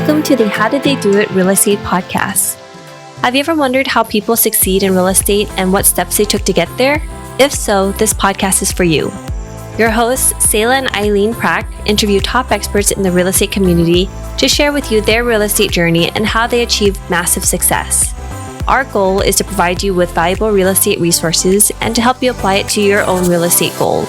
Welcome to the How Did They Do It Real Estate podcast. Have you ever wondered how people succeed in real estate and what steps they took to get there? If so, this podcast is for you. Your hosts, Sayla and Eileen Prack, interview top experts in the real estate community to share with you their real estate journey and how they achieved massive success. Our goal is to provide you with valuable real estate resources and to help you apply it to your own real estate goal.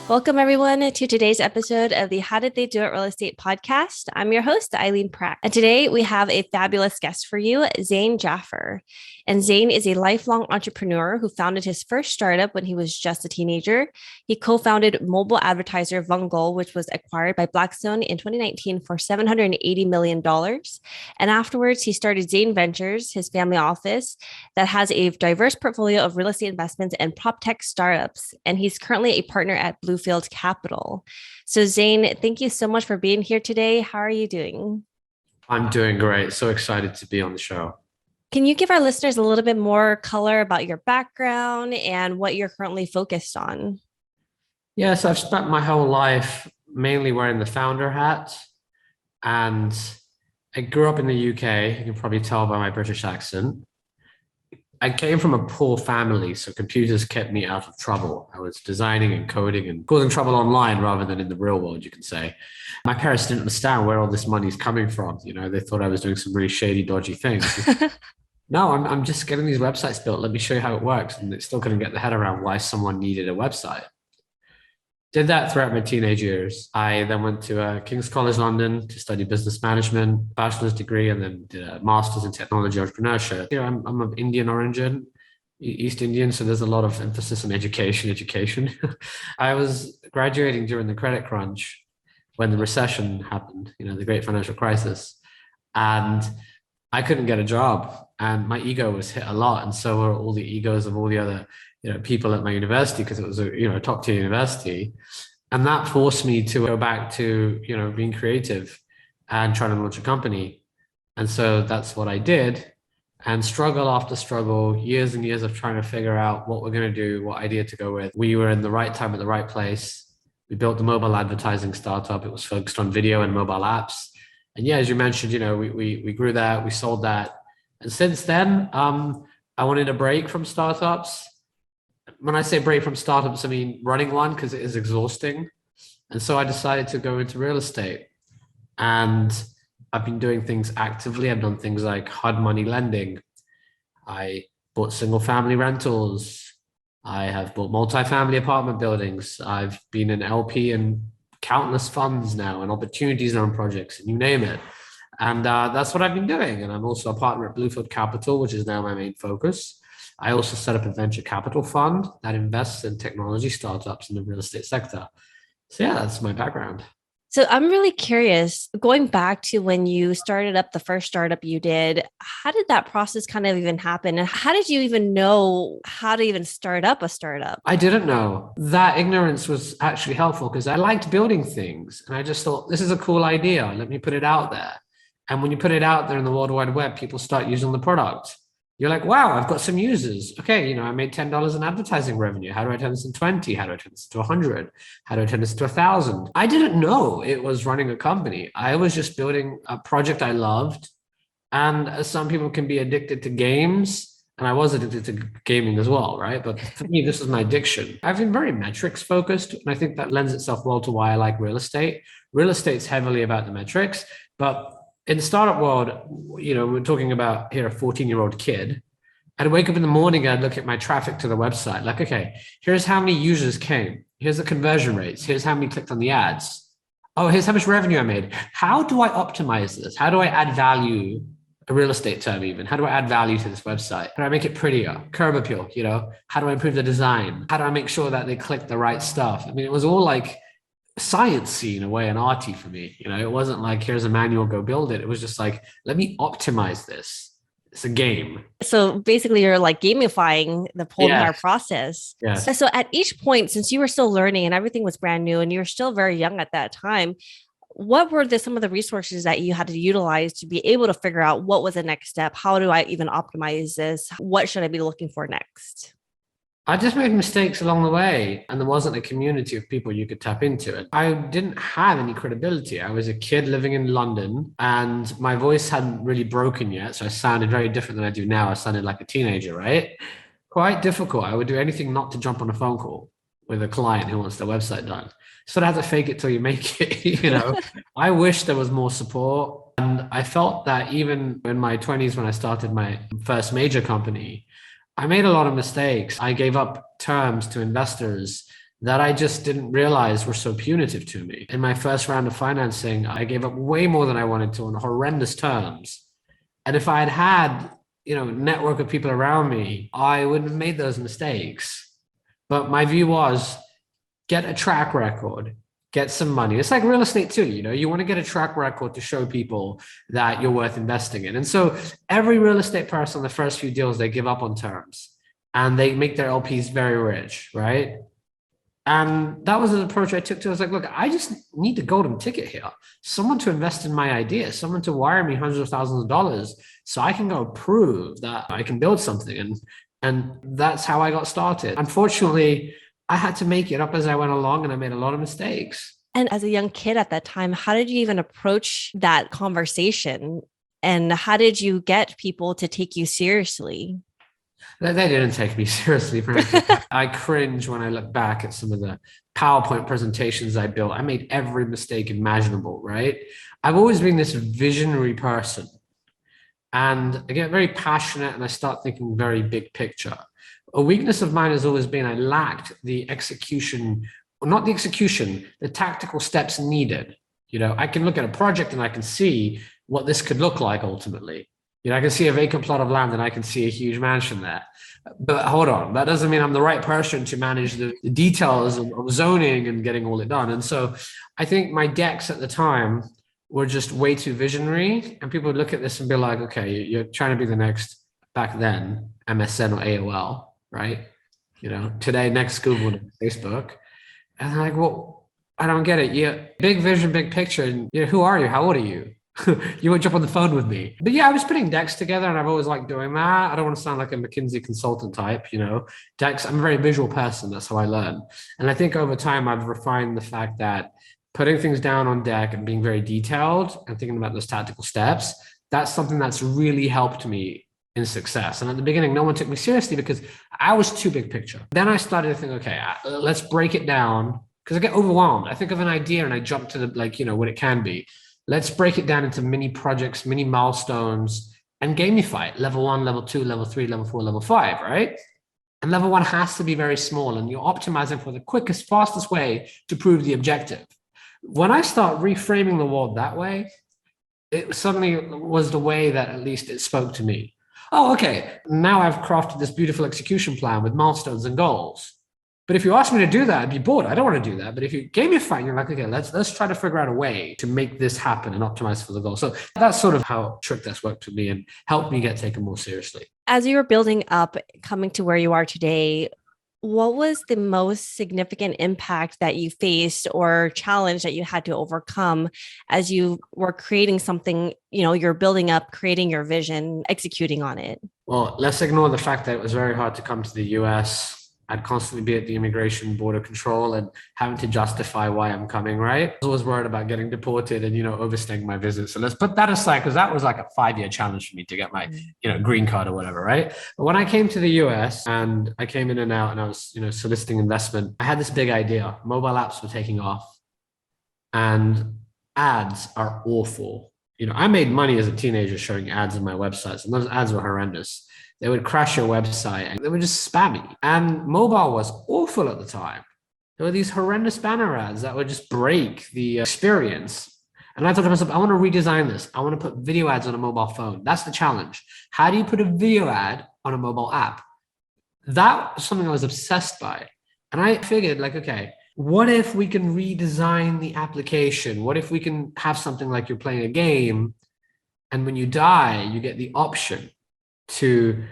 Welcome, everyone, to today's episode of the How Did They Do It Real Estate podcast. I'm your host, Eileen Pratt. And today we have a fabulous guest for you, Zain Jaffer. And Zain is a lifelong entrepreneur who founded his first startup when he was just a teenager. He co-founded mobile advertiser Vungle, which was acquired by Blackstone in 2019 for $780 million. And afterwards, he started Zain Ventures, his family office that has a diverse portfolio of real estate investments and PropTech startups. And he's currently a partner at Bluefield Capital. So Zain, thank you so much for being here today. How are you doing? I'm doing great. So excited to be on the show. Can you give our listeners a little bit more color about your background and what you're currently focused on? Yes, I've spent my whole life mainly wearing the founder hat. And I grew up in the UK. You can probably tell by my British accent. I came from a poor family, so computers kept me out of trouble. I was designing and coding and causing trouble online rather than in the real world, you can say. My parents didn't understand where all this money is coming from. You know, they thought I was doing some really shady, dodgy things. No, I'm just getting these websites built. Let me show you how it works. And they still couldn't get their head around why someone needed a website. Did that throughout my teenage years. I then went to King's College London to study business management, bachelor's degree, and then did a master's in technology entrepreneurship. You know, I'm of Indian origin, East Indian, so there's a lot of emphasis on education. I was graduating during the credit crunch when the recession happened, you know, the great financial crisis. And I couldn't get a job and my ego was hit a lot. And so were all the egos of all the other, you know, people at my university, because it was a top tier university. And that forced me to go back to, you know, being creative and trying to launch a company. And so that's what I did. And struggle after struggle, years and years of trying to figure out what we're going to do, what idea to go with. We were in the right time at the right place. We built the mobile advertising startup. It was focused on video and mobile apps. And yeah, as you mentioned, you know, we grew that, we sold that. And since then, I wanted a break from startups. When I say break from startups, I mean running one, because it is exhausting. And so I decided to go into real estate. And I've been doing things actively. I've done things like hard money lending. I bought single family rentals. I have bought multifamily apartment buildings. I've been an LP in countless funds now and opportunity zone projects, and you name it. And that's what I've been doing. And I'm also a partner at Bluefield Capital, which is now my main focus. I also set up a venture capital fund that invests in technology startups in the real estate sector. So yeah, that's my background. So I'm really curious, going back to when you started up the first startup you did, how did that process kind of even happen? And how did you even know how to even start up a startup? I didn't know. That ignorance was actually helpful because I liked building things. And I just thought, this is a cool idea. Let me put it out there. And when you put it out there in the World Wide Web, people start using the product. You're like, wow, I've got some users. Okay, you know, I made $10 in advertising revenue. How do I turn this into 20? How do I turn this into 100? How do I turn this into 1,000? I didn't know it was running a company. I was just building a project I loved. And some people can be addicted to games. And I was addicted to gaming as well, right? But for me, this is my addiction. I've been very metrics focused. And I think that lends itself well to why I like real estate. Real estate's heavily about the metrics, but in the startup world, you know, we're talking about here a 14-year-old kid. I'd wake up in the morning, I'd look at my traffic to the website. Like, okay, here's how many users came. Here's the conversion rates. Here's how many clicked on the ads. Oh, here's how much revenue I made. How do I optimize this? How do I add value? A real estate term even. How do I add value to this website? How do I make it prettier? Curb appeal, you know? How do I improve the design? How do I make sure that they click the right stuff? I mean, it was all like science-y in a way and arty for me. You know, it wasn't like, here's a manual, go build it. It was just like, let me optimize this. It's a game. So basically you're like gamifying the whole entire process. Yes. So at each point, since you were still learning and everything was brand new and you were still very young at that time, what were some of the resources that you had to utilize to be able to figure out what was the next step? How do I even optimize this? What should I be looking for next? I just made mistakes along the way, and there wasn't a community of people you could tap into. I didn't have any credibility. I was a kid living in London, and my voice hadn't really broken yet. So I sounded very different than I do now. I sounded like a teenager, right? Quite difficult. I would do anything not to jump on a phone call with a client who wants their website done. Sort of have to fake it till you make it, you know. I wish there was more support. And I felt that even in my 20s, when I started my first major company, I made a lot of mistakes. I gave up terms to investors that I just didn't realize were so punitive to me. In my first round of financing, I gave up way more than I wanted to on horrendous terms. And if I had had, network of people around me, I wouldn't have made those mistakes. But my view was get a track record, get some money. It's like real estate too, you want to get a track record to show people that you're worth investing in. And so every real estate person, the first few deals, they give up on terms and they make their LPs very rich, right? And that was an approach I took to. I was like, look, I just need the golden ticket here. Someone to invest in my idea, someone to wire me hundreds of thousands of dollars so I can go prove that I can build something. And that's how I got started. Unfortunately, I had to make it up as I went along, and I made a lot of mistakes. And as a young kid at that time, how did you even approach that conversation? And how did you get people to take you seriously? They didn't take me seriously. I cringe when I look back at some of the PowerPoint presentations I built. I made every mistake imaginable, right? I've always been this visionary person. And I get very passionate and I start thinking very big picture. A weakness of mine has always been I lacked the execution, not the execution, the tactical steps needed. I can look at a project and I can see what this could look like ultimately. I can see a vacant plot of land and I can see a huge mansion there. But hold on, that doesn't mean I'm the right person to manage the details of zoning and getting all it done. And so I think my decks at the time were just way too visionary. And people would look at this and be like, okay, you're trying to be the next, back then, MSN or AOL, right? Today, next Google, next Facebook. And I'm like, well, I don't get it. Yeah, big vision, big picture. And who are you? How old are you? You won't jump on the phone with me. But yeah, I was putting decks together and I've always liked doing that. I don't want to sound like a McKinsey consultant type, decks. I'm a very visual person. That's how I learn. And I think over time, I've refined the fact that putting things down on deck and being very detailed and thinking about those tactical steps, that's something that's really helped me in success. And at the beginning, no one took me seriously because I was too big picture. Then I started to think, okay, let's break it down, because I get overwhelmed. I think of an idea and I jump to what it can be. Let's break it down into mini projects, mini milestones, and gamify it. Level 1, level 2, level 3, level 4, level 5, right? And level 1 has to be very small, and you're optimizing for the quickest, fastest way to prove the objective. When I start reframing the world that way, it suddenly was the way that at least it spoke to me. Oh, okay, now I've crafted this beautiful execution plan with milestones and goals. But if you ask me to do that, I'd be bored. I don't want to do that. But if you gamify, you're like, okay, let's try to figure out a way to make this happen and optimize for the goal. So that's sort of how TrickDesk worked with me and helped me get taken more seriously. As you were building up, coming to where you are today, what was the most significant impact that you faced or challenge that you had to overcome as you were creating something, you're building up, creating your vision, executing on it? Well, let's ignore the fact that it was very hard to come to the US. I'd constantly be at the immigration border control and having to justify why I'm coming, right? I was always worried about getting deported and, overstaying my visit. So let's put that aside, because that was like a 5-year challenge for me to get my, green card or whatever, right? But when I came to the US and I came in and out and I was, soliciting investment, I had this big idea. Mobile apps were taking off and ads are awful. I made money as a teenager showing ads on my websites, and those ads were horrendous. They would crash your website and they were just spammy. And mobile was awful at the time. There were these horrendous banner ads that would just break the experience. And I thought to myself, I want to redesign this. I want to put video ads on a mobile phone. That's the challenge. How do you put a video ad on a mobile app? That was something I was obsessed by. And I figured okay, what if we can redesign the application? What if we can have something like you're playing a game and when you die, you get the option to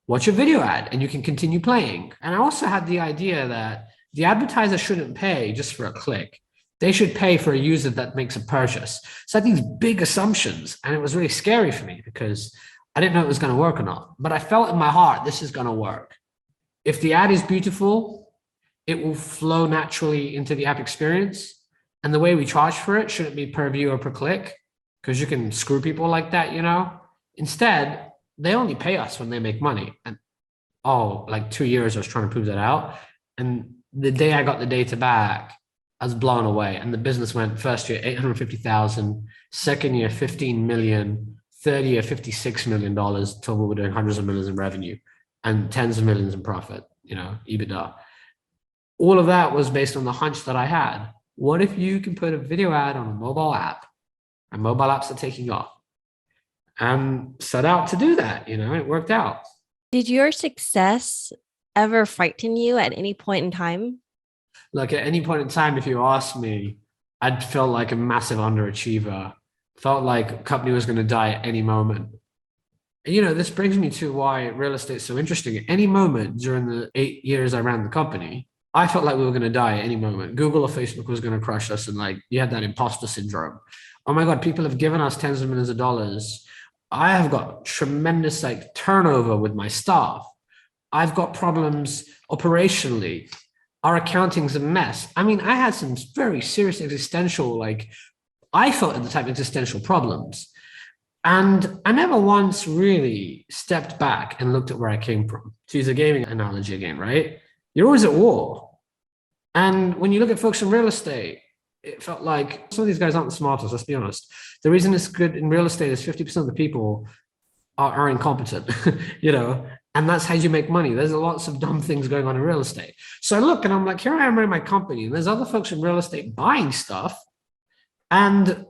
watch a video ad and you can continue playing. And I also had the idea that the advertiser shouldn't pay just for a click. They should pay for a user that makes a purchase. So I had these big assumptions, and it was really scary for me because I didn't know it was going to work or not. But I felt in my heart, this is going to work. If the ad is beautiful, it will flow naturally into the app experience. And the way we charge for it shouldn't be per view or per click, because you can screw people like that, you know? Instead, they only pay us when they make money. And like 2 years, I was trying to prove that out. And the day I got the data back, I was blown away. And the business went first year, 850,000, second year, 15 million, third year, $56 million, till we were doing hundreds of millions in revenue and tens of millions in profit, EBITDA. All of that was based on the hunch that I had. What if you can put a video ad on a mobile app, and mobile apps are taking off? And set out to do that, it worked out. Did your success ever frighten you at any point in time? Like at any point in time, if you ask me, I'd feel like a massive underachiever, felt like a company was going to die at any moment. And this brings me to why real estate is so interesting. At any moment during the 8 years I ran the company, I felt like we were going to die at any moment. Google or Facebook was going to crush us. And you had that imposter syndrome. Oh my God, people have given us tens of millions of dollars. I have got tremendous turnover with my staff. I've got problems operationally. Our accounting's a mess. I mean, I had some very serious existential, I felt at the time, existential problems. And I never once really stepped back and looked at where I came from. To use a gaming analogy again, right? You're always at war. And when you look at folks in real estate, it felt like some of these guys aren't the smartest, let's be honest. The reason it's good in real estate is 50% of the people are incompetent, and that's how you make money. There's lots of dumb things going on in real estate. So I look and I'm like, here I am running my company, and there's other folks in real estate buying stuff. And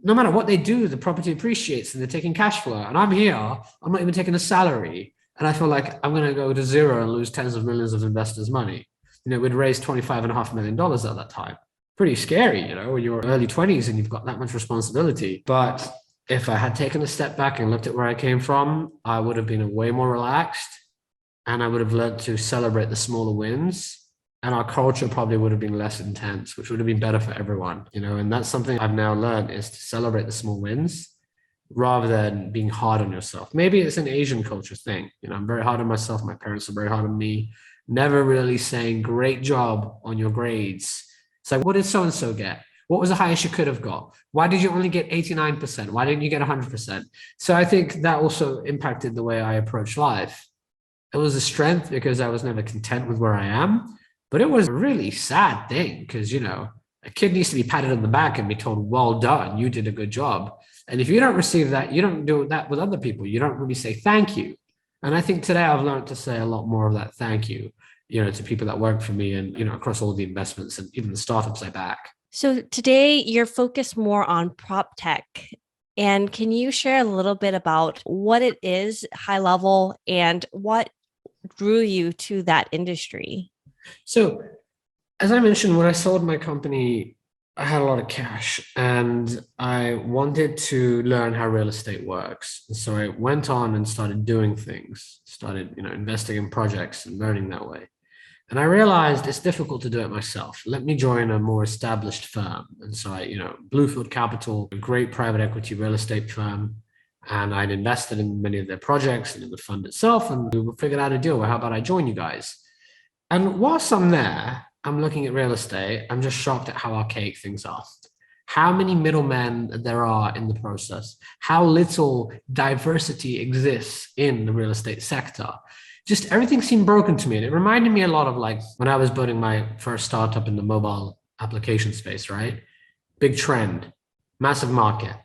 no matter what they do, the property appreciates and they're taking cash flow. And I'm here, I'm not even taking a salary. And I feel like I'm going to go to zero and lose tens of millions of investors' money. We'd raised $25.5 million at that time. Pretty scary, when you're early 20s and you've got that much responsibility. But if I had taken a step back and looked at where I came from, I would have been way more relaxed, and I would have learned to celebrate the smaller wins. And our culture probably would have been less intense, which would have been better for everyone, and that's something I've now learned, is to celebrate the small wins rather than being hard on yourself. Maybe it's an Asian culture thing. I'm very hard on myself. My parents are very hard on me. Never really saying great job on your grades. It's like, what did so-and-so get? What was the highest you could have got? Why did you only get 89%? Why didn't you get 100%? So I think that also impacted the way I approach life. It was a strength because I was never content with where I am, but it was a really sad thing because, a kid needs to be patted on the back and be told, well done, you did a good job. And if you don't receive that, you don't do that with other people. You don't really say thank you. And I think today I've learned to say a lot more of that thank you, to people that work for me and, across all the investments and even the startups I back. So today you're focused more on PropTech. And can you share a little bit about what it is, high level, and what drew you to that industry? So as I mentioned, when I sold my company, I had a lot of cash and I wanted to learn how real estate works. So I went on and started doing things, started, investing in projects and learning that way. And I realized it's difficult to do it myself. Let me join a more established firm. And so I, Bluefield Capital, a great private equity real estate firm. And I'd invested in many of their projects and in the fund itself. And we figured out a deal. Well, how about I join you guys? And whilst I'm there, I'm looking at real estate. I'm just shocked at how archaic things are. How many middlemen there are in the process. How little diversity exists in the real estate sector. Just everything seemed broken to me. And it reminded me a lot of when I was building my first startup in the mobile application space, right? Big trend, massive market.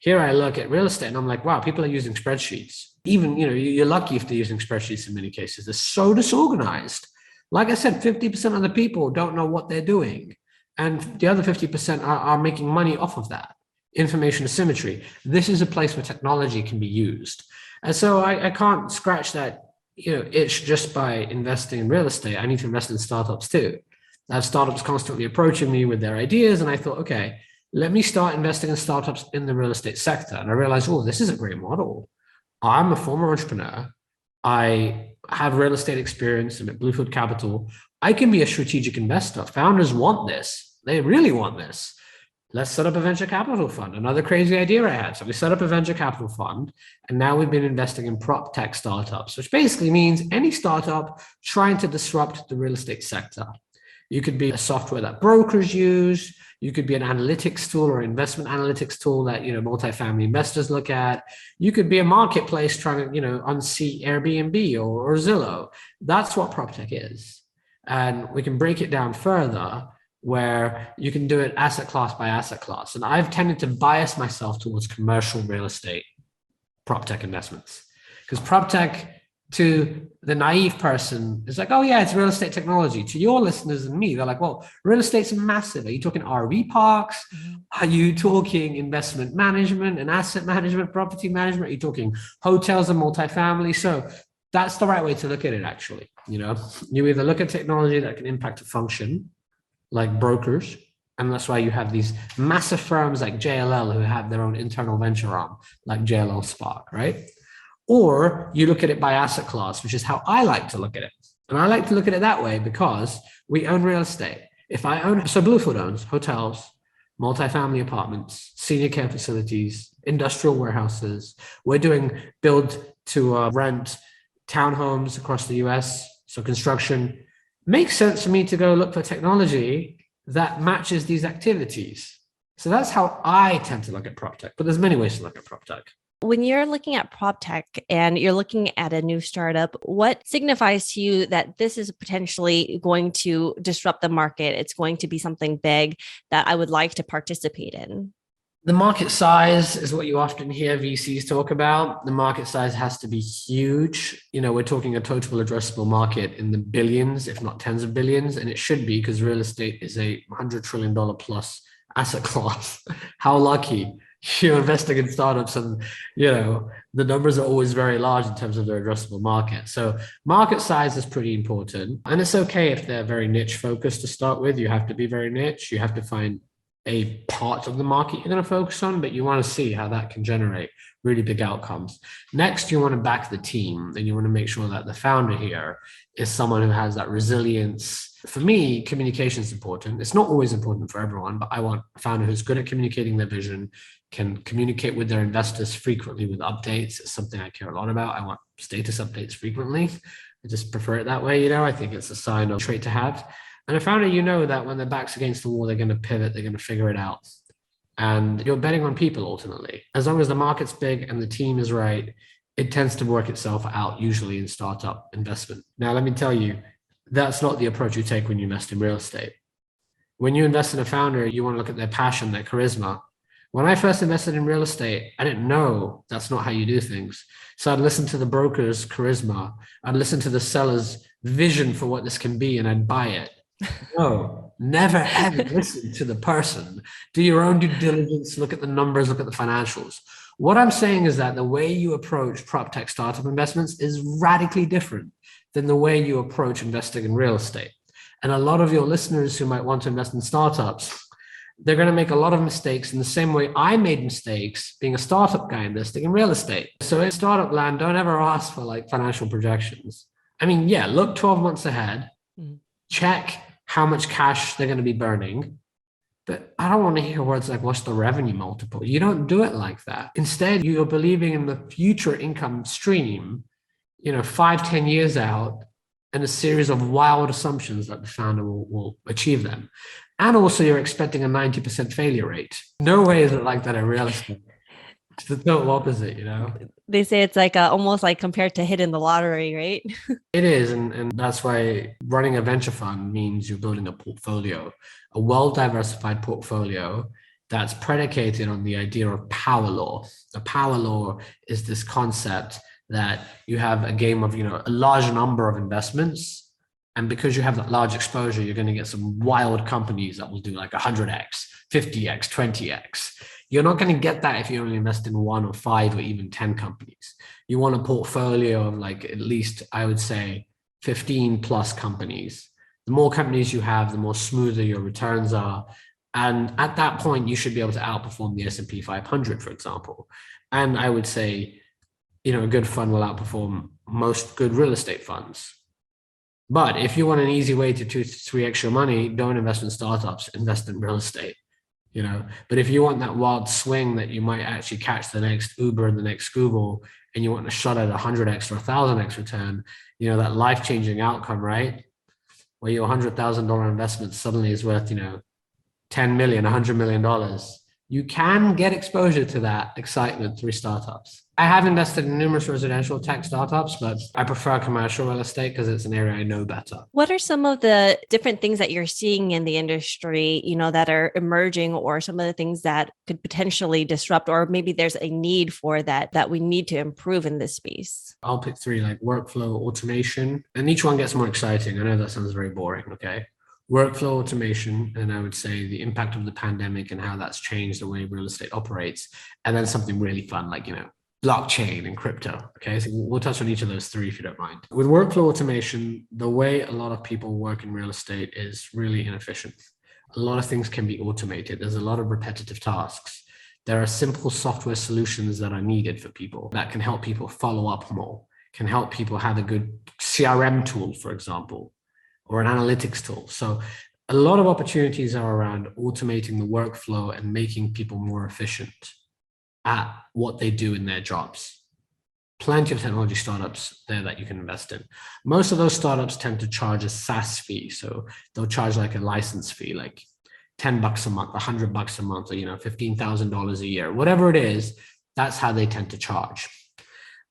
Here I look at real estate and I'm like, wow, people are using spreadsheets. Even, you're lucky if they're using spreadsheets in many cases. They're so disorganized. Like I said, 50% of the people don't know what they're doing. And the other 50% are making money off of that. Information asymmetry. This is a place where technology can be used. And so I can't scratch that itch just by investing in real estate. I need to invest in startups too. I have startups constantly approaching me with their ideas. And I thought, okay, let me start investing in startups in the real estate sector. And I realized, oh, this is a great model. I'm a former entrepreneur. I have real estate experience. I'm at Bluefield Capital. I can be a strategic investor. Founders want this. They really want this. let's set up a venture capital fund. Another crazy idea I had. So we set up a venture capital fund, and now we've been investing in PropTech startups, which basically means any startup trying to disrupt the real estate sector. You could be a software that brokers use. You could be an analytics tool or investment analytics tool that, multifamily investors look at. You could be a marketplace trying to, unseat Airbnb or Zillow. That's what PropTech is. And we can break it down further where you can do it asset class by asset class. And I've tended to bias myself towards commercial real estate PropTech investments, because PropTech, to the naive person, is like, oh yeah, it's real estate technology. To your listeners and me, they're like, well, real estate's massive. Are you talking RV parks? Are you talking investment management and asset management, property management? Are you talking hotels and multifamily? So that's the right way to look at it, actually. You either look at technology that can impact a function, like brokers, and that's why you have these massive firms like JLL who have their own internal venture arm, like JLL Spark, right? Or you look at it by asset class, which is how I like to look at it. And I like to look at it that way because we own real estate. So Bluefoot owns hotels, multifamily apartments, senior care facilities, industrial warehouses. We're doing build to rent townhomes across the US. So construction. Makes sense for me to go look for technology that matches these activities. So that's how I tend to look at PropTech, but there's many ways to look at PropTech. When you're looking at PropTech and you're looking at a new startup, what signifies to you that this is potentially going to disrupt the market? It's going to be something big that I would like to participate in. The market size is what you often hear VCs talk about. The market size has to be huge. We're talking a total addressable market in the billions, if not tens of billions, and it should be, because real estate is a $100 trillion plus asset class. How lucky. You're investing in startups and, the numbers are always very large in terms of their addressable market. So market size is pretty important. And it's okay if they're very niche focused to start with. You have to be very niche. You have to find a part of the market you're going to focus on, but you want to see how that can generate really big outcomes. Next, you want to back the team, and you want to make sure that the founder here is someone who has that resilience. For me, communication is important. It's not always important for everyone, but I want a founder who's good at communicating their vision, can communicate with their investors frequently with updates. It's something I care a lot about. I want status updates frequently. I just prefer it that way. I think it's a sign of trait to have. And a founder, that when their back's against the wall, they're going to pivot, they're going to figure it out. And you're betting on people ultimately. As long as the market's big and the team is right, it tends to work itself out, usually in startup investment. Now, let me tell you, that's not the approach you take when you invest in real estate. When you invest in a founder, you want to look at their passion, their charisma. When I first invested in real estate, I didn't know that's not how you do things. So I'd listen to the broker's charisma. I'd listen to the seller's vision for what this can be, and I'd buy it. No, never ever listen to the person. Do your own due diligence, look at the numbers, look at the financials. What I'm saying is that the way you approach PropTech startup investments is radically different than the way you approach investing in real estate. And a lot of your listeners who might want to invest in startups, they're going to make a lot of mistakes in the same way I made mistakes being a startup guy investing in real estate. So in startup land, don't ever ask for financial projections. Look 12 months ahead, check how much cash they're going to be burning. But I don't want to hear words like, what's the revenue multiple? You don't do it like that. Instead, you're believing in the future income stream, 5-10 years out, and a series of wild assumptions that the founder will achieve them. And also you're expecting a 90% failure rate. No way is it like that in real estate. It's the total opposite, They say it's almost like compared to hitting the lottery, right? It is. And that's why running a venture fund means you're building a portfolio, a well-diversified portfolio that's predicated on the idea of power law. The power law is this concept that you have a game of, a large number of investments. And because you have that large exposure, you're going to get some wild companies that will do 100x, 50x, 20x. You're not going to get that if you only invest in 1 or 5 or even 10 companies. You want a portfolio of at least, I would say, 15 plus companies. The more companies you have, the more smoother your returns are. And at that point, you should be able to outperform the S&P 500, for example. And I would say, a good fund will outperform most good real estate funds. But if you want an easy way to 2 to 3x your money, don't invest in startups, invest in real estate. But if you want that wild swing that you might actually catch the next Uber and the next Google, and you want a shot at 100x or 1,000x return, that life-changing outcome, right? Where your $100,000 investment suddenly is worth, 10 million, $100 million. You can get exposure to that excitement through startups. I have invested in numerous residential tech startups, but I prefer commercial real estate because it's an area I know better. What are some of the different things that you're seeing in the industry, that are emerging, or some of the things that could potentially disrupt, or maybe there's a need for that we need to improve in this space? I'll pick three, like workflow automation, and each one gets more exciting. I know that sounds very boring, okay? Workflow automation, and I would say the impact of the pandemic and how that's changed the way real estate operates. And then something really fun, like, blockchain and crypto. Okay, so we'll touch on each of those three if you don't mind. With workflow automation, the way a lot of people work in real estate is really inefficient. A lot of things can be automated. There's a lot of repetitive tasks. There are simple software solutions that are needed for people that can help people follow up more, can help people have a good CRM tool, for example, or an analytics tool. So a lot of opportunities are around automating the workflow and making people more efficient at what they do in their jobs. Plenty of technology startups there that you can invest in. Most of those startups tend to charge a SaaS fee. So they'll charge like a license fee, like $10 a month, $100 a month, or $15,000 a year, whatever it is, that's how they tend to charge.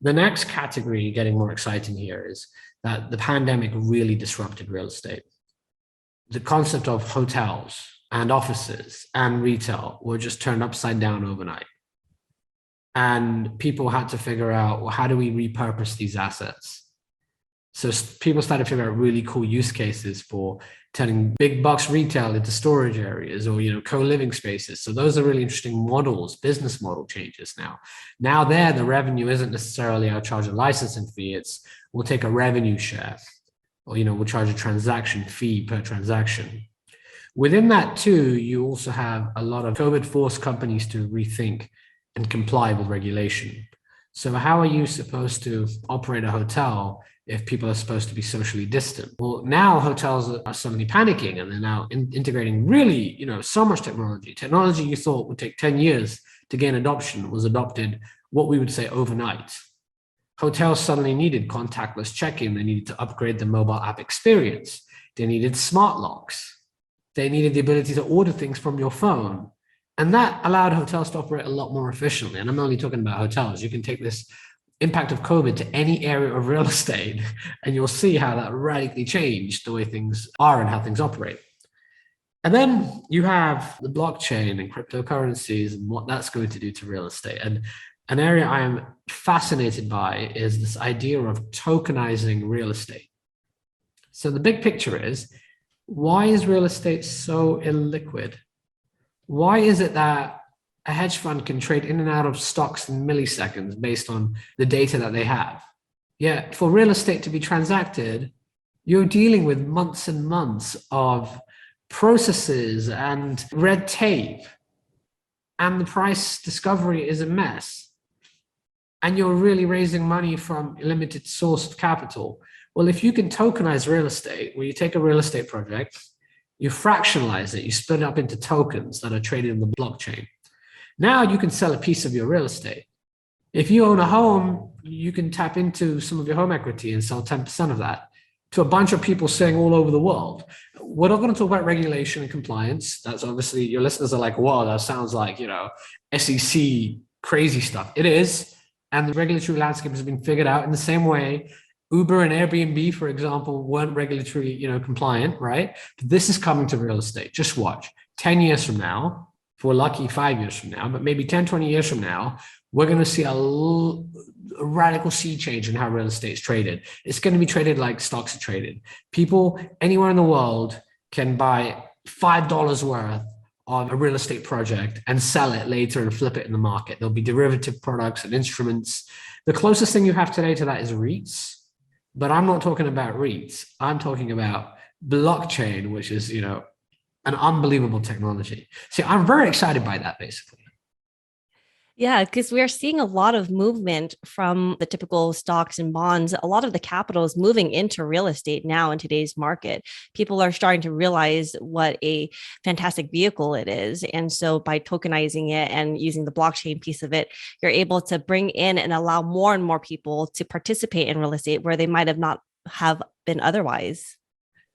The next category, getting more exciting here, is that the pandemic really disrupted real estate. The concept of hotels and offices and retail were just turned upside down overnight. And people had to figure out, well, how do we repurpose these assets? So people started to figure out really cool use cases for turning big box retail into storage areas or, co-living spaces. So those are really interesting models, business model changes now. Now there, the revenue isn't necessarily I'll charge a licensing fee. It's we'll take a revenue share or, we'll charge a transaction fee per transaction. Within that too, you also have a lot of COVID forced companies to rethink and comply with regulation. So how are you supposed to operate a hotel if people are supposed to be socially distant? Well, now hotels are suddenly panicking and they're now integrating really, so much technology. Technology you thought would take 10 years to gain adoption was adopted, what we would say, overnight. Hotels suddenly needed contactless check-in. They needed to upgrade the mobile app experience. They needed smart locks. They needed the ability to order things from your phone. And that allowed hotels to operate a lot more efficiently. And I'm only talking about hotels. You can take this impact of COVID to any area of real estate, and you'll see how that radically changed the way things are and how things operate. And then you have the blockchain and cryptocurrencies and what that's going to do to real estate. And an area I am fascinated by is this idea of tokenizing real estate. So the big picture is, why is real estate so illiquid? Why is it that a hedge fund can trade in and out of stocks in milliseconds based on the data that they have? Yet for real estate to be transacted, you're dealing with months and months of processes and red tape, and the price discovery is a mess. And you're really raising money from a limited source of capital. Well, if you can tokenize real estate, where you take a real estate project, you fractionalize it, you split it up into tokens that are traded in the blockchain. Now you can sell a piece of your real estate. If you own a home, you can tap into some of your home equity and sell 10% of that to a bunch of people sitting all over the world. We're not going to talk about regulation and compliance. That's obviously, your listeners are like, wow, that sounds like, SEC crazy stuff. It is. And the regulatory landscape has been figured out in the same way Uber and Airbnb, for example, weren't regulatory, compliant, right? But this is coming to real estate. Just watch. 10 years from now, if we're lucky 5 years from now, but maybe 10, 20 years from now, we're going to see a radical sea change in how real estate is traded. It's going to be traded like stocks are traded. People anywhere in the world can buy $5 worth of a real estate project and sell it later and flip it in the market. There'll be derivative products and instruments. The closest thing you have today to that is REITs. But I'm not talking about REITs. I'm talking about blockchain, which is, an unbelievable technology. See, I'm very excited by that, basically. Yeah, because we are seeing a lot of movement from the typical stocks and bonds. A lot of the capital is moving into real estate now in today's market. People are starting to realize what a fantastic vehicle it is. And so by tokenizing it and using the blockchain piece of it, you're able to bring in and allow more and more people to participate in real estate where they might have not have been otherwise.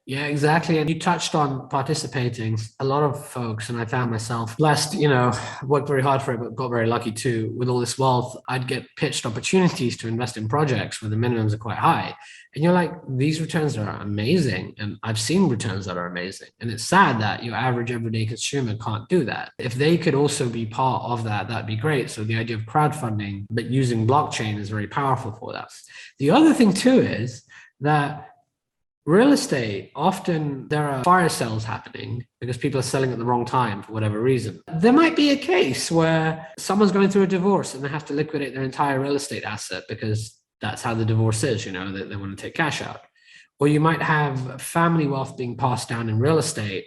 Yeah, exactly. And you touched on participating. A lot of folks, and I found myself blessed, worked very hard for it, but got very lucky too. With all this wealth, I'd get pitched opportunities to invest in projects where the minimums are quite high. And you're like, these returns are amazing. And I've seen returns that are amazing. And it's sad that your average everyday consumer can't do that. If they could also be part of that, that'd be great. So the idea of crowdfunding, but using blockchain is very powerful for that. The other thing too is that real estate, often there are fire sales happening because people are selling at the wrong time for whatever reason. There might be a case where someone's going through a divorce and they have to liquidate their entire real estate asset because that's how the divorce is, they want to take cash out. Or you might have family wealth being passed down in real estate,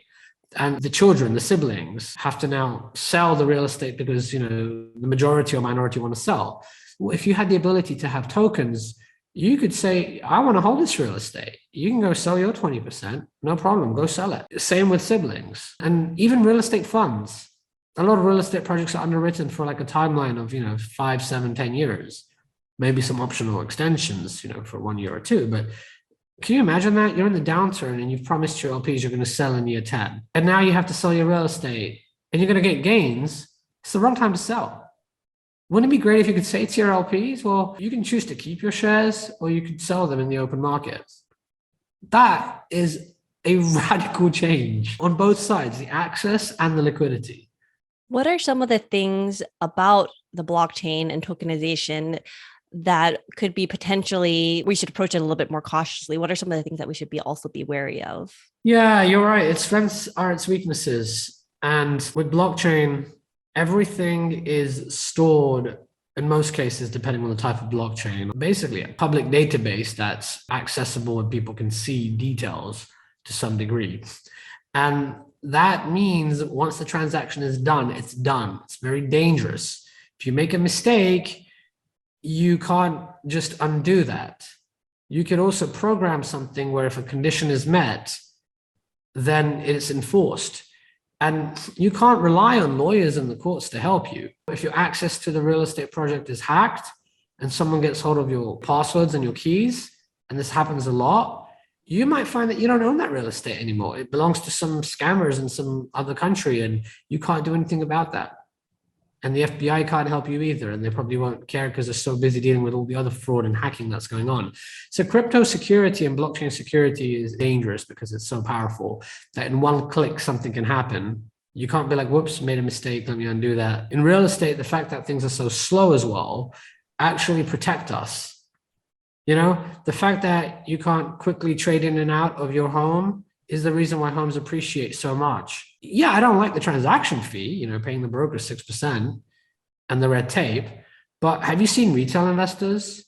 and the children, the siblings, have to now sell the real estate because, the majority or minority want to sell. Well, if you had the ability to have tokens, you could say, I want to hold this real estate. You can go sell your 20%, no problem, go sell it. Same with siblings and even real estate funds. A lot of real estate projects are underwritten for like a timeline of, 5, 7, 10 years, maybe some optional extensions, for 1 year or two. But can you imagine that? You're in the downturn and you've promised your LPs you're going to sell in year 10. And now you have to sell your real estate and you're going to get gains. It's the wrong time to sell. Wouldn't it be great if you could say to your LPs, well, you can choose to keep your shares or you could sell them in the open market? That is a radical change on both sides, the access and the liquidity. What are some of the things about the blockchain and tokenization that could be potentially, we should approach it a little bit more cautiously? What are some of the things that we should also be wary of? Yeah, you're right. Its strengths are its weaknesses. And with blockchain, everything is stored, in most cases, depending on the type of blockchain, basically a public database that's accessible and people can see details to some degree. And that means once the transaction is done, it's done. It's very dangerous. If you make a mistake, you can't just undo that. You could also program something where if a condition is met, then it's enforced. And you can't rely on lawyers and the courts to help you. If your access to the real estate project is hacked and someone gets hold of your passwords and your keys, and this happens a lot, you might find that you don't own that real estate anymore. It belongs to some scammers in some other country and you can't do anything about that. And the FBI can't help you either. And they probably won't care because they're so busy dealing with all the other fraud and hacking that's going on. So crypto security and blockchain security is dangerous because it's so powerful that in one click, something can happen. You can't be like, whoops, made a mistake, let me undo that. In real estate, the fact that things are so slow as well actually protect us. The fact that you can't quickly trade in and out of your home is the reason why homes appreciate so much. Yeah, I don't like the transaction fee, paying the broker 6% and the red tape. But have you seen retail investors?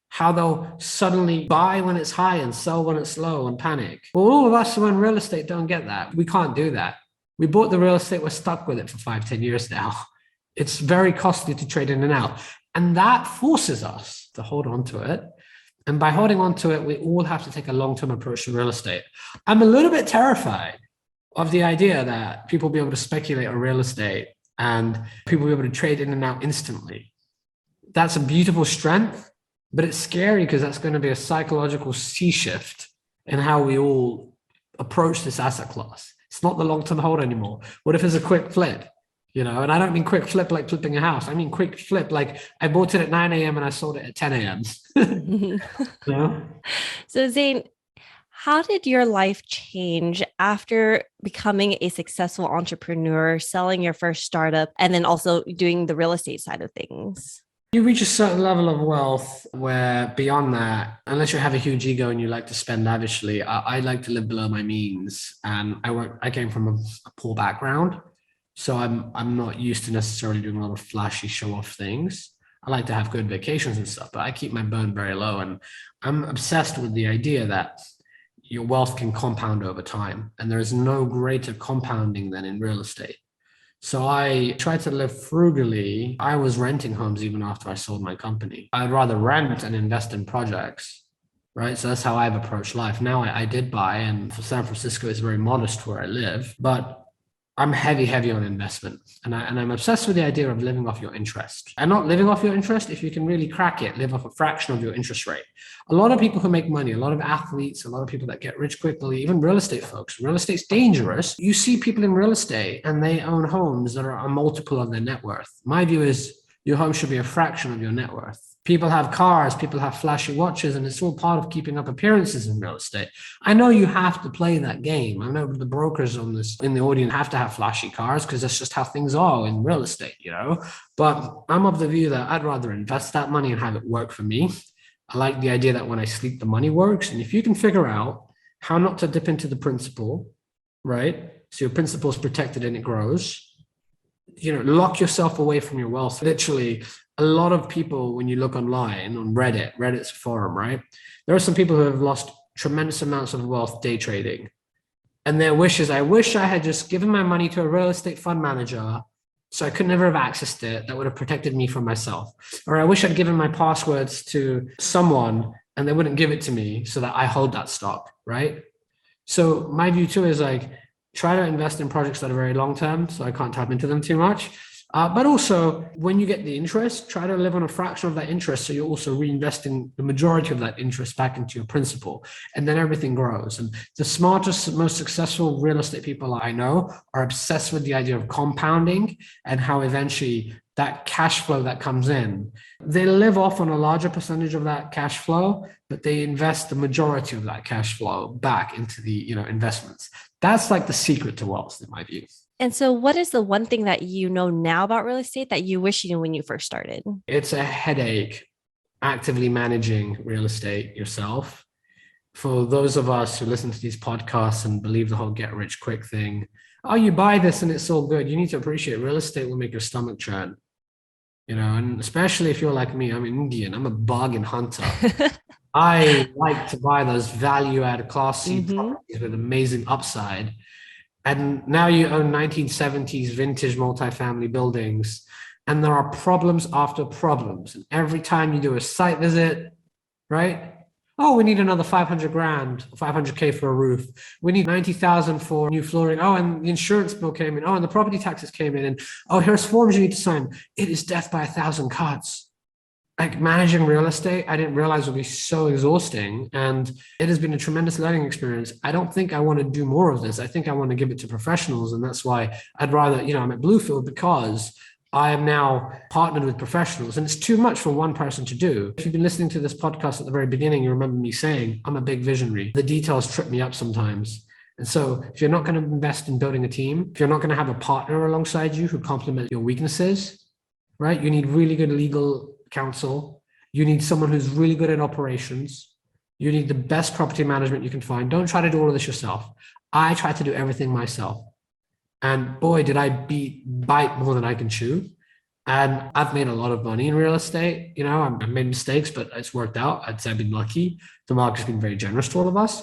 How they'll suddenly buy when it's high and sell when it's low and panic. Well, all of us who own real estate don't get that. We can't do that. We bought the real estate, we're stuck with it for 5, 10 years now. It's very costly to trade in and out. And that forces us to hold on to it. And by holding on to it, we all have to take a long-term approach to real estate. I'm a little bit terrified of the idea that people will be able to speculate on real estate and people will be able to trade in and out instantly. That's a beautiful strength, but it's scary because that's going to be a psychological sea shift in how we all approach this asset class. It's not the long-term hold anymore. What if it's a quick flip? And I don't mean quick flip like flipping a house. I mean quick flip like I bought it at 9 a.m. and I sold it at 10 a.m. So Zain, how did your life change after becoming a successful entrepreneur, selling your first startup, and then also doing the real estate side of things? You reach a certain level of wealth where beyond that, unless you have a huge ego and you like to spend lavishly, I like to live below my means. And I came from a poor background. So I'm not used to necessarily doing a lot of flashy show off things. I like to have good vacations and stuff, but I keep my burn very low. And I'm obsessed with the idea that your wealth can compound over time. And there is no greater compounding than in real estate. So I tried to live frugally. I was renting homes even after I sold my company. I'd rather rent and invest in projects, right? So that's how I've approached life. Now I did buy, and for San Francisco, it's very modest where I live, but I'm heavy on investment. And I'm obsessed with the idea of living off your interest. And not living off your interest, if you can really crack it, live off a fraction of your interest rate. A lot of people who make money, a lot of athletes, a lot of people that get rich quickly, even real estate folks, real estate's dangerous. You see people in real estate and they own homes that are a multiple of their net worth. My view is your home should be a fraction of your net worth. People have cars, people have flashy watches, and it's all part of keeping up appearances in real estate. I know you have to play that game. I know the brokers on this in the audience have to have flashy cars because that's just how things are in real estate, you know. But I'm of the view that I'd rather invest that money and have it work for me. I like the idea that when I sleep, the money works. And if you can figure out how not to dip into the principal, right? So your principal is protected and it grows. You know, lock yourself away from your wealth. Literally, a lot of people, when you look online on Reddit's a forum, right? There are some people who have lost tremendous amounts of wealth day trading. And their wish is, I wish I had just given my money to a real estate fund manager so I could never have accessed it. That would have protected me from myself. Or I wish I'd given my passwords to someone and they wouldn't give it to me so that I hold that stock, right? So my view too is like, try to invest in projects that are very long term, so I can't tap into them too much. But also, when you get the interest, try to live on a fraction of that interest, so you're also reinvesting the majority of that interest back into your principal, and then everything grows. And the smartest, most successful real estate people I know are obsessed with the idea of compounding and how eventually that cash flow that comes in, they live off on a larger percentage of that cash flow, but they invest the majority of that cash flow back into the, you know, investments. That's like the secret to wealth, in my view. And so, what is the one thing that you know now about real estate that you wish you knew when you first started? It's a headache actively managing real estate yourself. For those of us who listen to these podcasts and believe the whole get rich quick thing, oh, you buy this and it's all good. You need to appreciate real estate will make your stomach churn. You know, and especially if you're like me, I'm Indian, I'm a bargain hunter. I like to buy those value add class C properties with amazing upside. And now you own 1970s vintage multifamily buildings, and there are problems after problems. And every time you do a site visit, right? Oh, we need another 500 grand, 500K for a roof. We need 90,000 for new flooring. Oh, and the insurance bill came in. Oh, and the property taxes came in. And oh, here's forms you need to sign. It is death by 1,000 cuts. Like managing real estate, I didn't realize would be so exhausting. And it has been a tremendous learning experience. I don't think I want to do more of this. I think I want to give it to professionals. And that's why I'd rather, you know, I'm at Bluefield because I am now partnered with professionals, and it's too much for one person to do. If you've been listening to this podcast at the very beginning, you remember me saying, I'm a big visionary. The details trip me up sometimes. And so if you're not going to invest in building a team, if you're not going to have a partner alongside you who complement your weaknesses, right? You need really good legal counsel. You need someone who's really good at operations. You need the best property management you can find. Don't try to do all of this yourself. I try to do everything myself. And boy, did I bite more than I can chew. And I've made a lot of money in real estate. You know, I've made mistakes, but it's worked out. I'd say I've been lucky. The market's been very generous to all of us.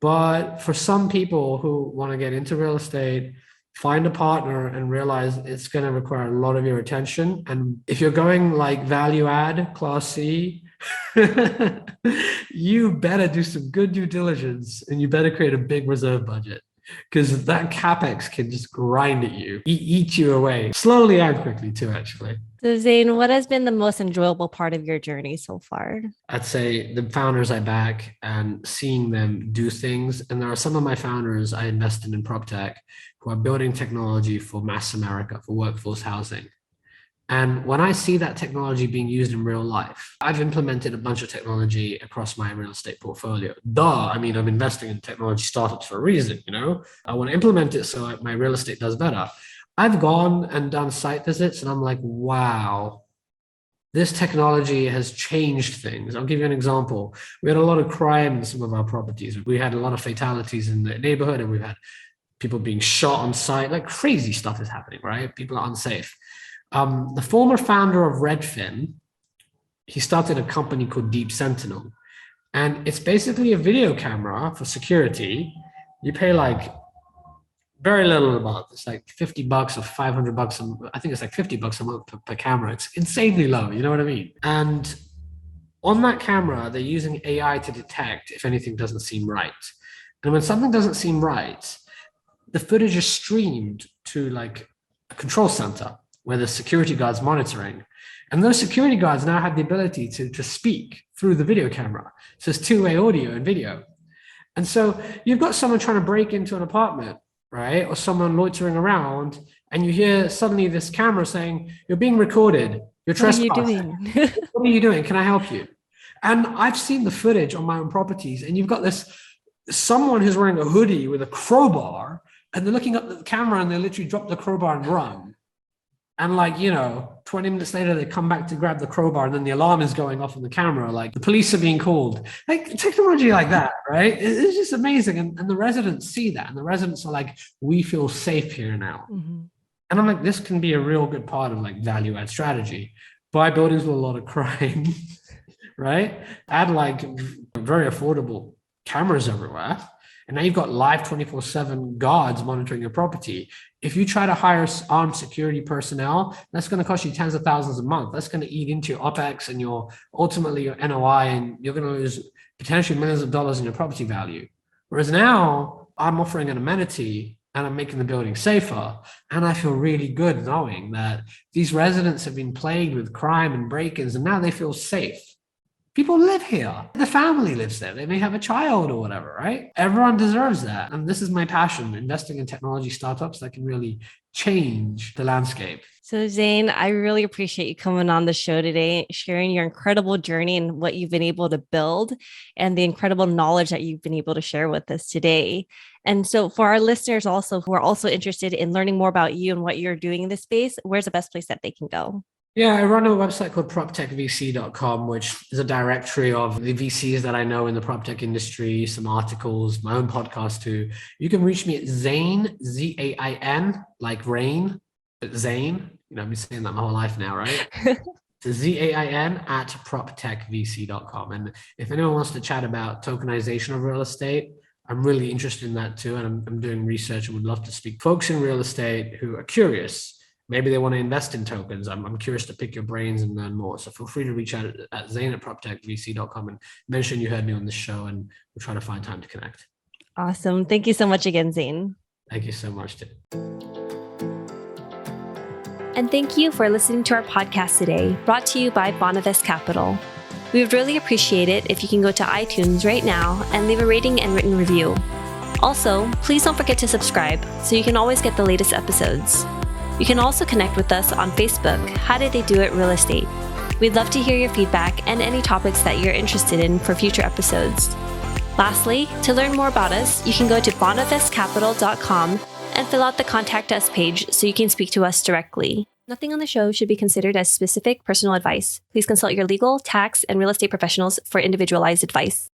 But for some people who want to get into real estate, find a partner and realize it's going to require a lot of your attention. And if you're going like value add, class C, you better do some good due diligence and you better create a big reserve budget, because that capex can just grind at you, eat you away slowly and quickly too, actually. So Zain, what has been the most enjoyable part of your journey so far? I'd say the founders I back and seeing them do things. And there are some of my founders I invested in PropTech who are building technology for mass America, for workforce housing. And when I see that technology being used in real life, I've implemented a bunch of technology across my real estate portfolio. I mean, I'm investing in technology startups for a reason, you know? I want to implement it so my real estate does better. I've gone and done site visits and I'm like, wow, this technology has changed things. I'll give you an example. We had a lot of crime in some of our properties. We had a lot of fatalities in the neighborhood, and we've had people being shot on site. Like crazy stuff is happening, right? People are unsafe. The former founder of Redfin, he started a company called Deep Sentinel. And it's basically a video camera for security. You pay like very little a month. It's like $50 or $500. I think it's like $50 a month per camera. It's insanely low. You know what I mean? And on that camera, they're using AI to detect if anything doesn't seem right. And when something doesn't seem right, the footage is streamed to like a control center where the security guards monitoring. And those security guards now have the ability to speak through the video camera. So it's two-way audio and video. And so you've got someone trying to break into an apartment, right? Or someone loitering around, and you hear suddenly this camera saying, "You're being recorded. You're trespassing. What are you doing? What are you doing? Can I help you?" And I've seen the footage on my own properties, and you've got this someone who's wearing a hoodie with a crowbar, and they're looking up at the camera and they literally drop the crowbar and run. And 20 minutes later, they come back to grab the crowbar and then the alarm is going off on the camera. Like the police are being called. Like technology like that, right? It's just amazing. And the residents see that. And the residents are like, we feel safe here now. Mm-hmm. And I'm like, this can be a real good part of like value add strategy. Buy buildings with a lot of crime, right? Add like very affordable cameras everywhere. And now you've got live 24/7 guards monitoring your property. If you try to hire armed security personnel, that's going to cost you tens of thousands a month. That's going to eat into your OPEX and ultimately your NOI, and you're going to lose potentially millions of dollars in your property value. Whereas now I'm offering an amenity and I'm making the building safer. And I feel really good knowing that these residents have been plagued with crime and break-ins, and now they feel safe. People live here. The family lives there. They may have a child or whatever, right? Everyone deserves that. And this is my passion, investing in technology startups that can really change the landscape. So Zain, I really appreciate you coming on the show today, sharing your incredible journey and what you've been able to build and the incredible knowledge that you've been able to share with us today. And so for our listeners also who are also interested in learning more about you and what you're doing in this space, where's the best place that they can go? Yeah, I run a website called PropTechVC.com, which is a directory of the VCs that I know in the PropTech industry, some articles, my own podcast too. You can reach me at Zain, Z-A-I-N, like rain, but Zain. I've been saying that my whole life now, right? So Z-A-I-N at PropTechVC.com. And if anyone wants to chat about tokenization of real estate, I'm really interested in that too. And I'm doing research and would love to speak to folks in real estate who are curious. Maybe they want to invest in tokens. I'm curious to pick your brains and learn more. So feel free to reach out at Zain at PropTechVC.com and mention you heard me on this show, and we'll try to find time to connect. Awesome. Thank you so much again, Zain. Thank you so much, Tim. And thank you for listening to our podcast today, brought to you by Bonavest Capital. We would really appreciate it if you can go to iTunes right now and leave a rating and written review. Also, please don't forget to subscribe so you can always get the latest episodes. You can also connect with us on Facebook, How Did They Do It Real Estate. We'd love to hear your feedback and any topics that you're interested in for future episodes. Lastly, to learn more about us, you can go to bonavestcapital.com and fill out the Contact Us page so you can speak to us directly. Nothing on the show should be considered as specific personal advice. Please consult your legal, tax, and real estate professionals for individualized advice.